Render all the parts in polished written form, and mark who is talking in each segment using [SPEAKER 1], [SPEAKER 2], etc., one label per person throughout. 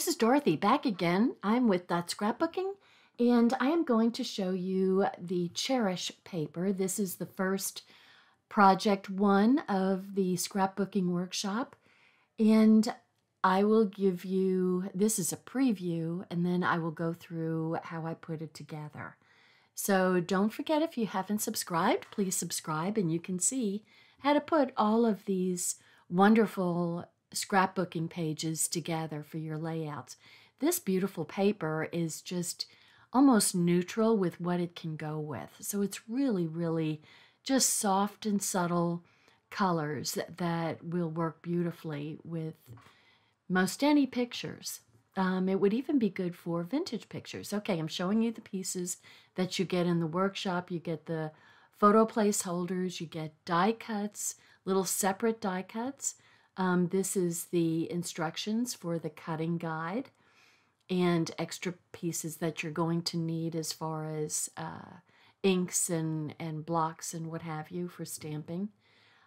[SPEAKER 1] This is Dorothy back again. I'm with Scrapbooking, and I am going to show you the Cherish paper. This is the first project one of the scrapbooking workshop, and I will give you, this is a preview, and then I will go through how I put it together. So don't forget, if you haven't subscribed, please subscribe, and you can see how to put all of these wonderful scrapbooking pages together for your layouts. This beautiful paper is just almost neutral with what it can go with. So it's really just soft and subtle colors that will work beautifully with most any pictures. It would even be good for vintage pictures. Okay, I'm showing you the pieces that you get in the workshop. You get the photo placeholders, you get die cuts, little separate die cuts. This is the instructions for the cutting guide and extra pieces that you're going to need as far as inks and blocks and what have you for stamping.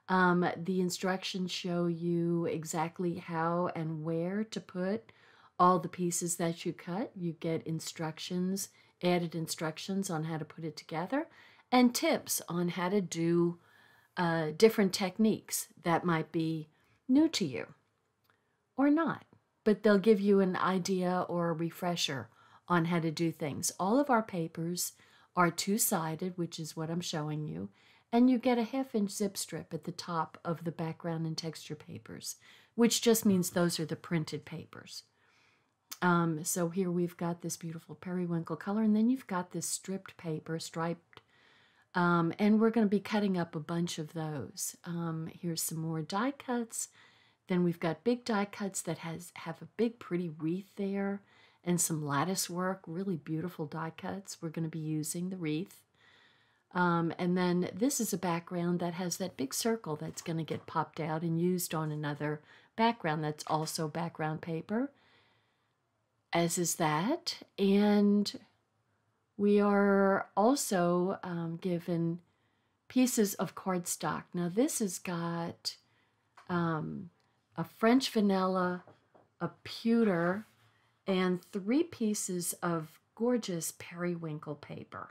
[SPEAKER 1] The instructions show you exactly how and where to put all the pieces that you cut. You get instructions, added instructions on how to put it together, and tips on how to do different techniques that might be new to you or not, but they'll give you an idea or a refresher on how to do things. All of our papers are two-sided, which is what I'm showing you, and you get a 1/2-inch zip strip at the top of the background and texture papers, which just means those are the printed papers. So here we've got this beautiful periwinkle color, and then you've got this stripped paper, striped, and we're going to be cutting up a bunch of those. Here's some more die cuts. Then we've got big die cuts that have a big pretty wreath there and some lattice work, really beautiful die cuts. We're going to be using the wreath. And then this is a background that has that big circle that's going to get popped out and used on another background that's also background paper, as is that. And we are also given pieces of cardstock. Now this has got a French vanilla, a pewter, and 3 pieces of gorgeous periwinkle paper.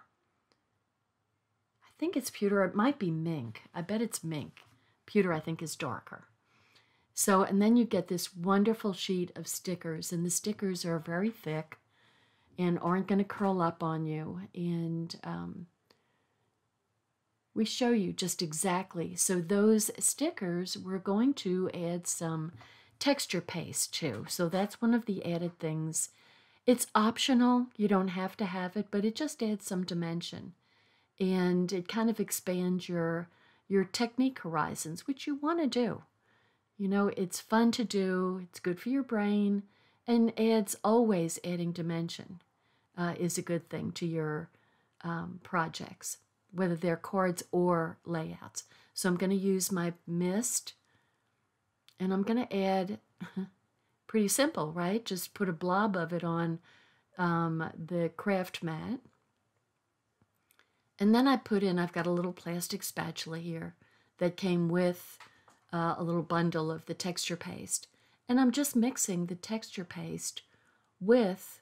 [SPEAKER 1] I think it's pewter. It might be mink. I bet it's mink. Pewter, I think, is darker. So, and then you get this wonderful sheet of stickers, and the stickers are very thick and aren't going to curl up on you. And we show you just exactly. So those stickers, we're going to add some texture paste too. So that's one of the added things. It's optional. You don't have to have it, but it just adds some dimension. And it kind of expands your technique horizons, which you want to do. You know, it's fun to do. It's good for your brain, and always adding dimension is a good thing to your projects, whether they're cards or layouts. So I'm going to use my mist, and I'm going to add, pretty simple, right? Just put a blob of it on the craft mat. And then I've got a little plastic spatula here that came with a little bundle of the texture paste. And I'm just mixing the texture paste with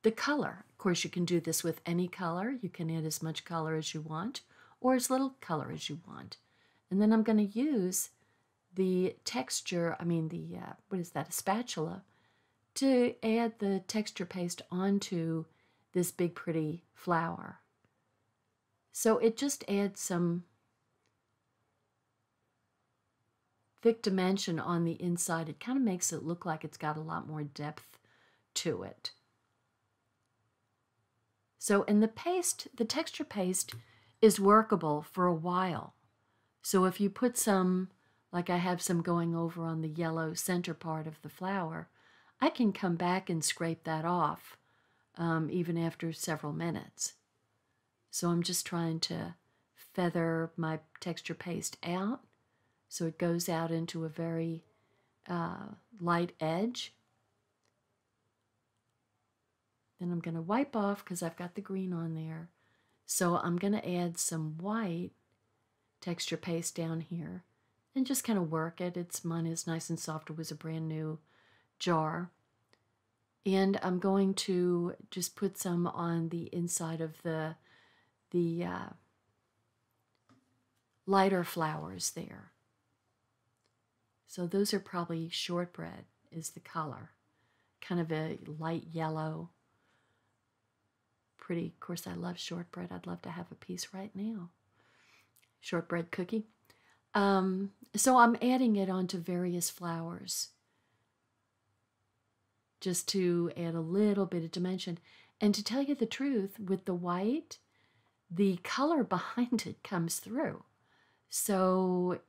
[SPEAKER 1] the color. Of course, you can do this with any color. You can add as much color as you want or as little color as you want. And then I'm going to use the texture, what is that, a spatula, to add the texture paste onto this big pretty flower. So it just adds some thick dimension on the inside. It kind of makes it look like it's got a lot more depth to it. So in the texture paste is workable for a while. So if you put some, like I have some going over on the yellow center part of the flower, I can come back and scrape that off even after several minutes. So I'm just trying to feather my texture paste out so it goes out into a very light edge. Then I'm going to wipe off because I've got the green on there. So I'm going to add some white texture paste down here and just kind of work it. Mine is nice and soft. It was a brand new jar. And I'm going to just put some on the inside of the lighter flowers there. So those are probably shortbread is the color. Kind of a light yellow. Pretty. Of course, I love shortbread. I'd love to have a piece right now. Shortbread cookie. So I'm adding it onto various flowers just to add a little bit of dimension. And to tell you the truth, with the white, the color behind it comes through. So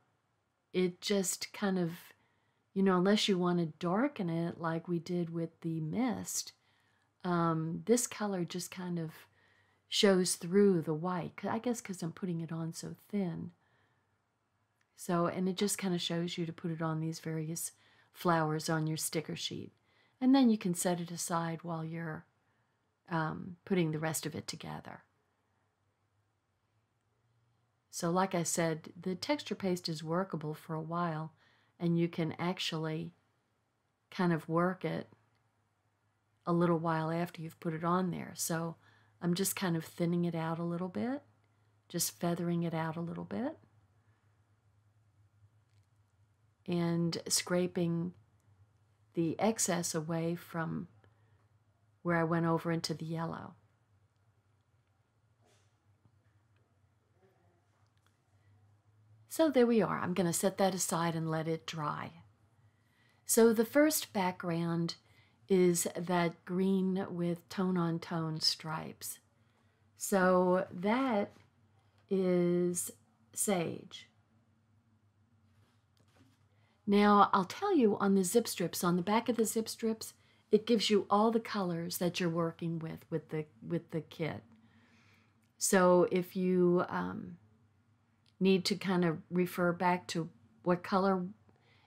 [SPEAKER 1] it just kind of, you know, unless you want to darken it like we did with the mist, this color just kind of shows through the white. I guess because I'm putting it on so thin. So, and it just kind of shows you to put it on these various flowers on your sticker sheet. And then you can set it aside while you're putting the rest of it together. So like I said, the texture paste is workable for a while, and you can actually kind of work it a little while after you've put it on there. So I'm just kind of thinning it out a little bit, just feathering it out a little bit, and scraping the excess away from where I went over into the yellow. So there we are. I'm going to set that aside and let it dry. So the first background is that green with tone-on-tone stripes. So that is sage. Now, I'll tell you on the zip strips, on the back of the zip strips, it gives you all the colors that you're working with the kit. So if you need to kind of refer back to what color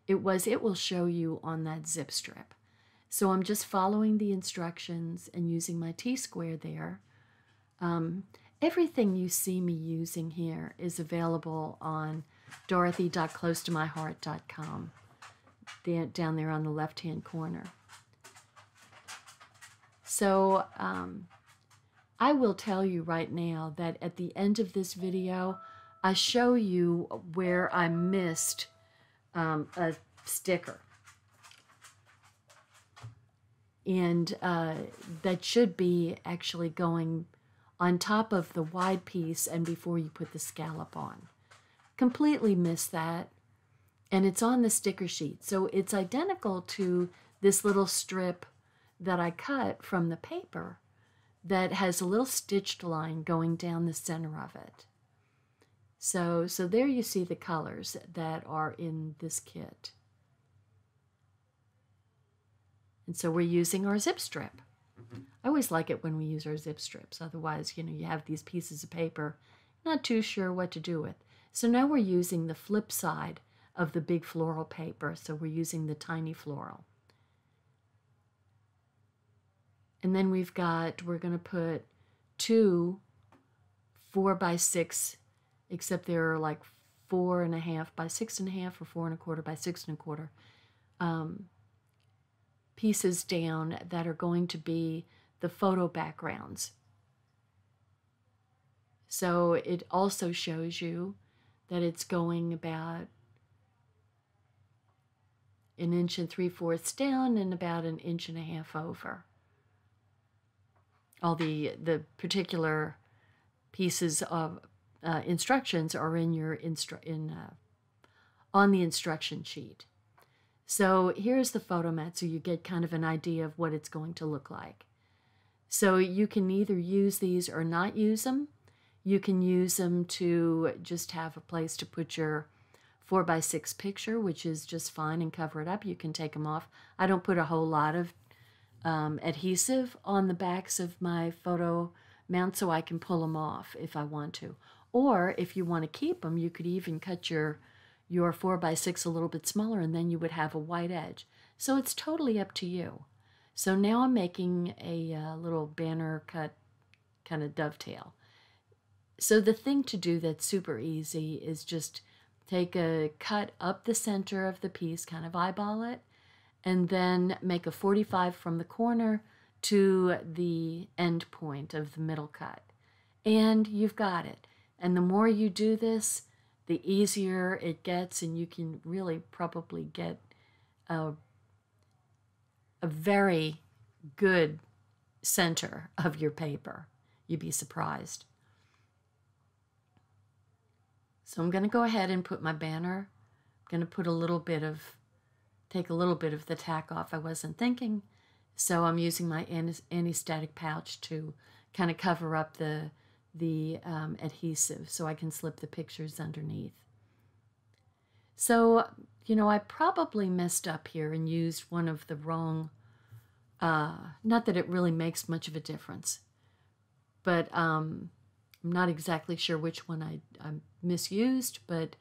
[SPEAKER 1] it was, it will show you on that zip strip. So I'm just following the instructions and using my T-square there. Everything you see me using here is available on dorothy.closetomyheart.com, down there on the left-hand corner. So I will tell you right now that at the end of this video, I show you where I missed a sticker. And that should be actually going on top of the wide piece and before you put the scallop on. Completely missed that. And it's on the sticker sheet. So it's identical to this little strip that I cut from the paper that has a little stitched line going down the center of it. So there you see the colors that are in this kit. And so we're using our zip strip. I always like it when we use our zip strips. Otherwise, you know, you have these pieces of paper, not too sure what to do with. So now we're using the flip side of the big floral paper. So we're using the tiny floral. And then we're going to put 2 4x6, except they're like 4.5 by 6.5 or 4.25 by 6.25 pieces down that are going to be the photo backgrounds. So it also shows you that it's going about 1 3/4 down and about 1.5 inches over. All the particular pieces of instructions are in your on the instruction sheet. So here's the photo mat, so you get kind of an idea of what it's going to look like. So you can either use these or not use them. You can use them to just have a place to put your 4x6 picture, which is just fine, and cover it up. You can take them off. I don't put a whole lot of adhesive on the backs of my photo mount, so I can pull them off if I want to. Or if you want to keep them, you could even cut your 4x6 a little bit smaller, and then you would have a white edge. So it's totally up to you. So now I'm making a little banner cut kind of dovetail. So the thing to do that's super easy is just take a cut up the center of the piece, kind of eyeball it, and then make a 45 from the corner to the end point of the middle cut. And you've got it. And the more you do this, the easier it gets, and you can really probably get a very good center of your paper. You'd be surprised. So I'm going to go ahead and put my banner. I'm going to put take a little bit of the tack off. I wasn't thinking. So I'm using my anti-static pouch to kind of cover up the adhesive so I can slip the pictures underneath. So, you know, I probably messed up here and used one of the wrong, not that it really makes much of a difference, but I'm not exactly sure which one I misused, but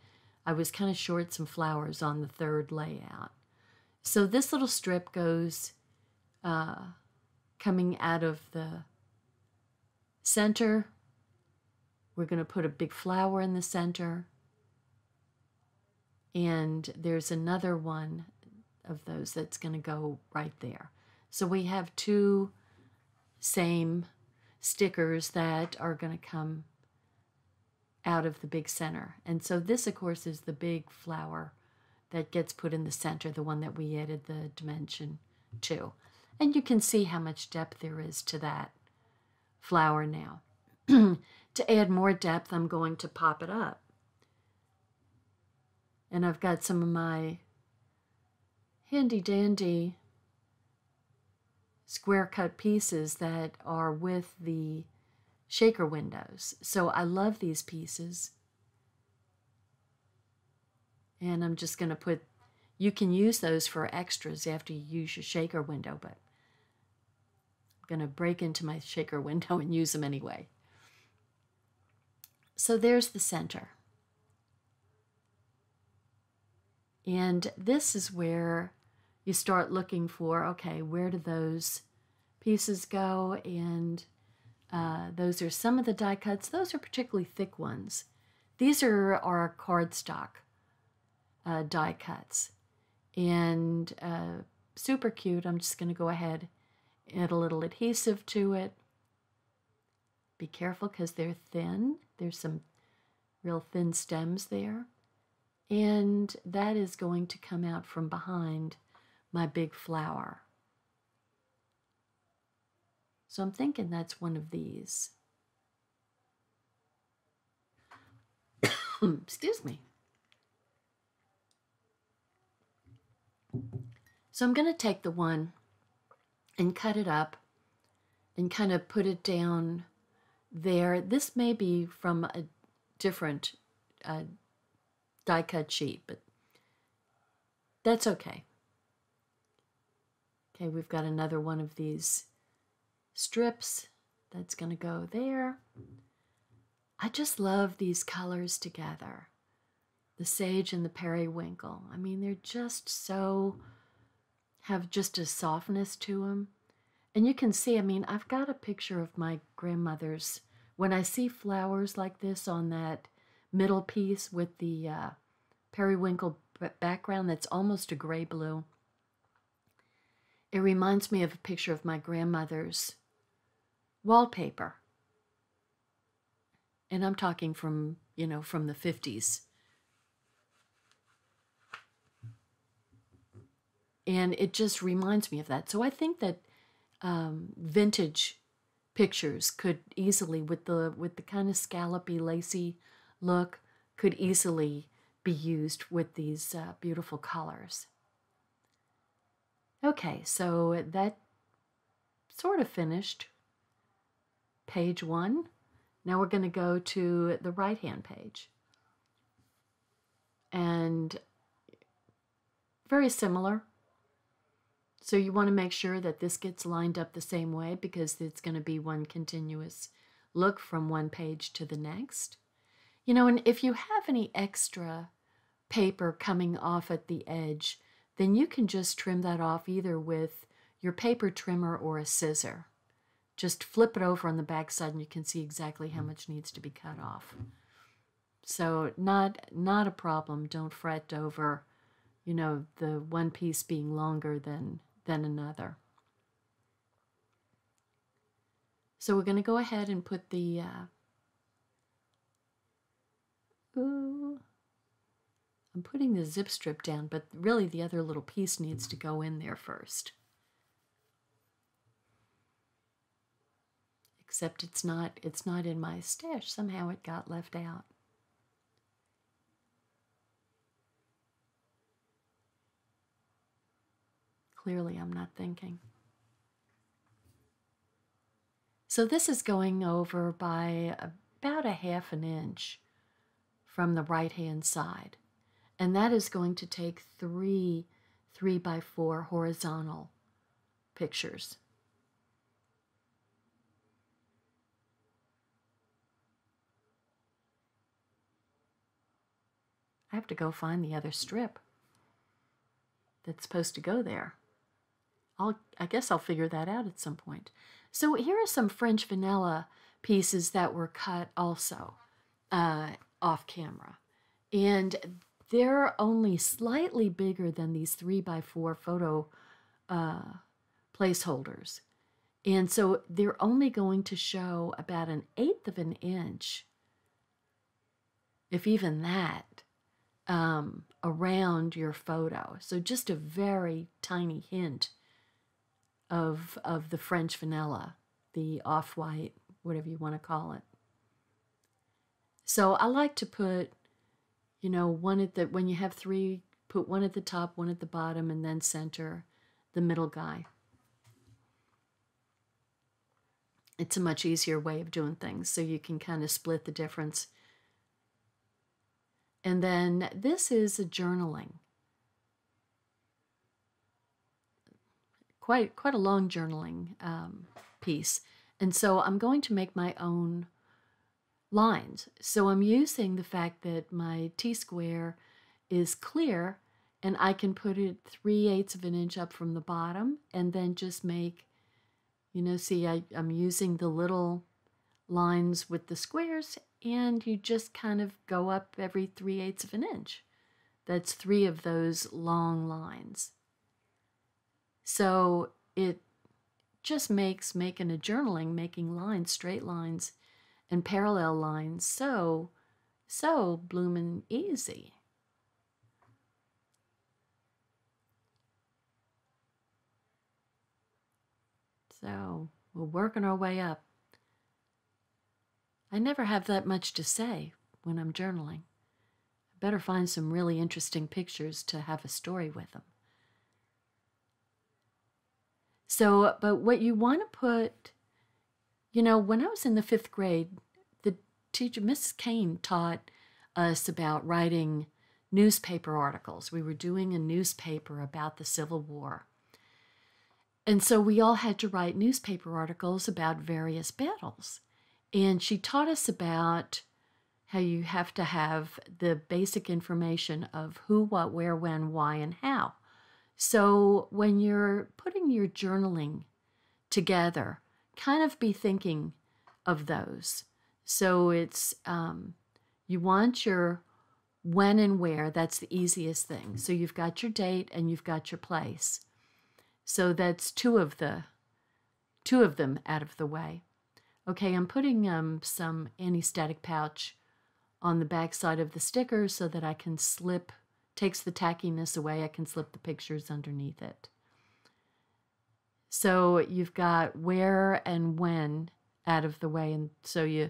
[SPEAKER 1] I was kind of short some flowers on the third layout. So this little strip goes coming out of the center. We're going to put a big flower in the center. And there's another one of those that's going to go right there. So we have two same stickers that are going to come out of the big center. And so this, of course, is the big flower that gets put in the center, the one that we added the dimension to. And you can see how much depth there is to that flower now. To add more depth, I'm going to pop it up. And I've got some of my handy-dandy square cut pieces that are with the shaker windows. So I love these pieces. And I'm just going to put, you can use those for extras after you use your shaker window, but I'm going to break into my shaker window and use them anyway. So there's the center. And this is where you start looking for, okay, where do those pieces go? And those are some of the die cuts. Those are particularly thick ones. These are our cardstock die cuts. And super cute. I'm just going to go ahead and add a little adhesive to it. Be careful because they're thin. There's some real thin stems there. And that is going to come out from behind my big flower. So I'm thinking that's one of these. Excuse me. So I'm going to take the one and cut it up and kind of put it down there. This may be from a different die cut sheet, but that's okay. Okay, we've got another one of these strips that's going to go there. I just love these colors together. The sage and the periwinkle. I mean, they're just so, have just a softness to them. And you can see, I mean, I've got a picture of my grandmother's. When I see flowers like this on that middle piece with the periwinkle background that's almost a gray blue, it reminds me of a picture of my grandmother's wallpaper. And I'm talking from, you know, from the 50s. And it just reminds me of that. So I think that vintage pictures could easily, with the kind of scallopy, lacy look, could easily be used with these beautiful colors. Okay, so that sort of finished page 1. Now we're going to go to the right-hand page. And very similar. So you want to make sure that this gets lined up the same way because it's going to be one continuous look from one page to the next. You know, and if you have any extra paper coming off at the edge, then you can just trim that off either with your paper trimmer or a scissor. Just flip it over on the back side and you can see exactly how much needs to be cut off. So not a problem. Don't fret over, you know, the one piece being longer than another. So we're going to go ahead and put the, I'm putting the zip strip down, but really the other little piece needs to go in there first. Except it's not in my stash. Somehow it got left out. Clearly I'm not thinking. So this is going over by about a ½ an inch from the right-hand side. And that is going to take 3 3x4 horizontal pictures. I have to go find the other strip that's supposed to go there. I guess I'll figure that out at some point. So here are some French vanilla pieces that were cut also off camera. And they're only slightly bigger than these 3x4 photo placeholders. And so they're only going to show about 1/8 of an inch, if even that, around your photo. So just a very tiny hint of the French vanilla, the off-white, whatever you want to call it. So I like to put, you know, one at the, when you have 3, put one at the top, one at the bottom, and then center the middle guy. It's a much easier way of doing things, so you can kind of split the difference. And then this is a journaling. Quite a long journaling piece. And so I'm going to make my own lines. So I'm using the fact that my T-square is clear, and I can put it 3/8 of an inch up from the bottom, and then just make, you know, see, I'm using the little lines with the squares, and you just kind of go up every 3/8 of an inch. That's 3 of those long lines. So it just makes making a journaling, making lines, straight lines, and parallel lines so bloomin' easy. So we're working our way up. I never have that much to say when I'm journaling. I better find some really interesting pictures to have a story with them. So, but what you want to put, you know, when I was in the 5th grade, the teacher, Mrs. Kane, taught us about writing newspaper articles. We were doing a newspaper about the Civil War. And so we all had to write newspaper articles about various battles. And she taught us about how you have to have the basic information of who, what, where, when, why, and how. So when you're putting your journaling together, kind of be thinking of those. So it's, you want your when and where, that's the easiest thing. So you've got your date and you've got your place. So that's two of them out of the way. Okay, I'm putting some anti-static pouch on the back side of the sticker so that I can slip, takes the tackiness away, I can slip the pictures underneath it. So you've got where and when out of the way, and so you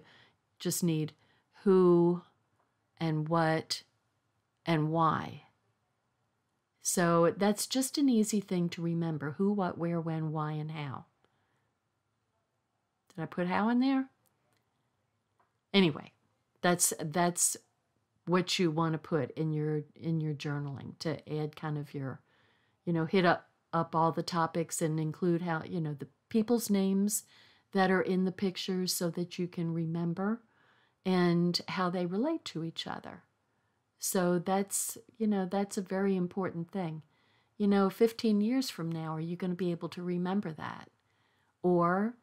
[SPEAKER 1] just need who and what and why. So that's just an easy thing to remember: who, what, where, when, why, and how. Did I put how in there? Anyway, that's what you want to put in your journaling to add kind of your, you know, hit up all the topics and include how, you know, the people's names that are in the pictures so that you can remember and how they relate to each other. So that's, you know, that's a very important thing. You know, 15 years from now, are you going to be able to remember that? Or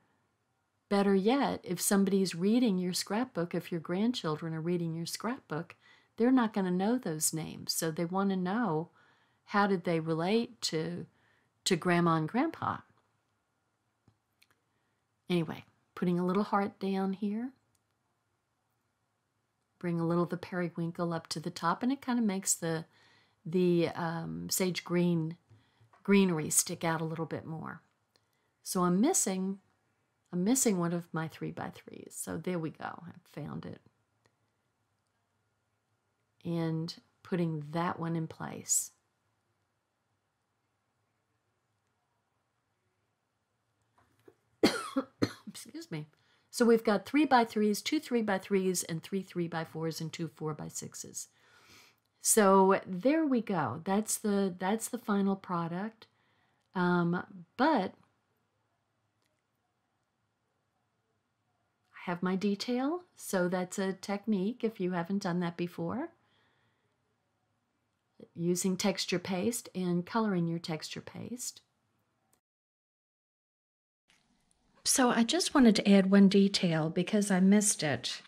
[SPEAKER 1] better yet, if somebody's reading your scrapbook, if your grandchildren are reading your scrapbook, they're not going to know those names. So they want to know how did they relate to Grandma and Grandpa? Anyway, putting a little heart down here. Bring a little of the periwinkle up to the top, and it kind of makes the sage greenery stick out a little bit more. So I'm missing one of my 3x3s. So there we go. I found it. And putting that one in place. Excuse me. So we've got 3x3s, 2 3x3s, and 3 3x4s, and 2 4x6s. So there we go. That's the final product. But I have my detail, so that's a technique if you haven't done that before. Using texture paste and coloring your texture paste. So I just wanted to add one detail because I missed it.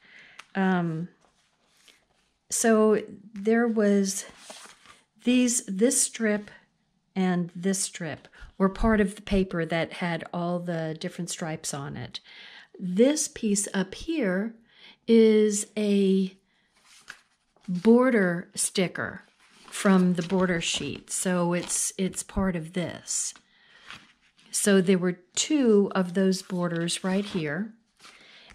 [SPEAKER 1] So there was this strip and this strip were part of the paper that had all the different stripes on it. This piece up here is a border sticker from the border sheet. So it's part of this. So there were 2 of those borders right here.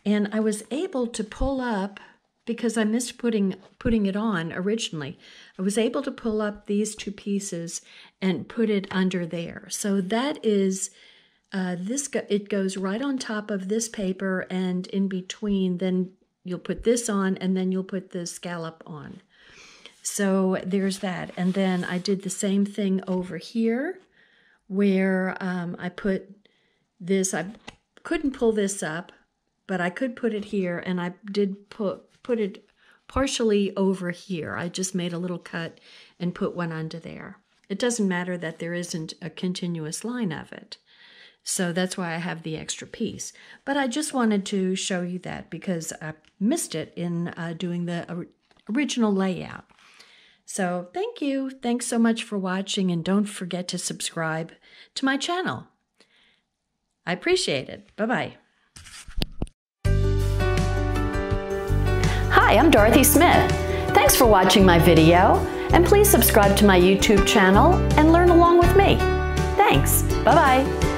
[SPEAKER 1] And I was able to pull up, because I missed putting it on originally, I was able to pull up these 2 pieces and put it under there. So that is, it goes right on top of this paper, and in between, then you'll put this on, and then you'll put the scallop on. So there's that. And then I did the same thing over here, where I put this. I couldn't pull this up, but I could put it here, and I did put it partially over here. I just made a little cut and put one under there. It doesn't matter that there isn't a continuous line of it. So that's why I have the extra piece. But I just wanted to show you that because I missed it in doing the original layout. So thank you. Thanks so much for watching, and don't forget to subscribe to my channel. I appreciate it. Bye-bye. Hi, I'm Dorothy Smith. Thanks for watching my video, and please subscribe to my YouTube channel and learn along with me. Thanks. Bye-bye.